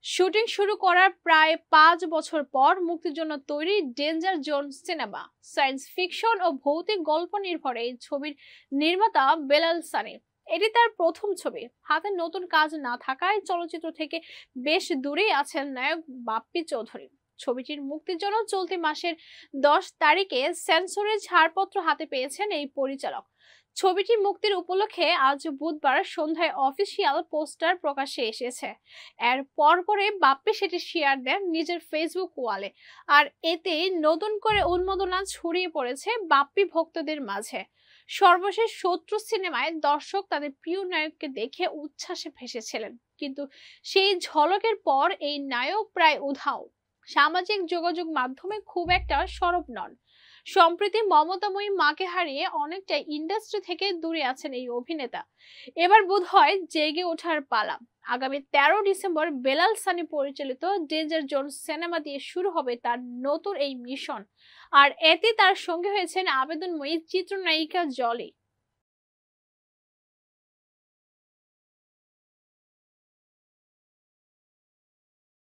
Shooting শুরু করার প্রায় 5 বছর পর মুক্তির জন্য তৈরি danger zone cinema. Science fiction ও ভৌতিক গল্প নির্ভরে এই ছবির নির্মাতা বেলাল সানি। এটি তার প্রথম ছবি। হাতে নতুন কাজ না থাকায় চলচ্চিত্র থেকে বেশ দূরেই আছেন নায়ক বাপ্পি চৌধুরী। ছবিটির মুক্তির জন্য চলতি মাসের 10 তারিখে সেন্সরে ছাড়পত্র হাতে পেয়েছেন এই পরিচালক। ছবিটি মুক্তির উপলক্ষে আজ বুধবার সন্ধ্যায় অফিসিয়াল পোস্টার প্রকাশ্যে এসেছে। এর পরপরে বাপ্পি সেটি শেয়ার দেন নিজের ফেসবুক ওয়ালে। আর এতে নতুন করে উন্মাদনা ছড়িয়ে পড়েছে বাপ্পি ভক্তদের মাঝে। সর্বশেষ শত্রু সিনেমায় দর্শক তাদের প্রিয় নায়ককে দেখে উচ্ছ্বাসে ভেসেছিলেন, কিন্তু সেই ঝলকের পর এই নায়ক প্রায় উধাও। সামাজিক যোগাযোগ মাধ্যমে খুব একটা সরব নন। সম্প্রতি মমতাময়ী মাকে হারিয়ে অনেকটা ইন্ডাস্ট্রি থেকে দূরে আছেন এই অভিনেতা। এবার বোধহয় জেগে ওঠার পালা। আগামী 13 ডিসেম্বর বেলাল সানি পরিচালিত ডেঞ্জার জোন সিনেমা দিয়ে শুরু হবে তার নতুন এই মিশন। আর এতে তার সঙ্গে হয়েছেন আবেদনময়ী চিত্রনায়িকা জলি।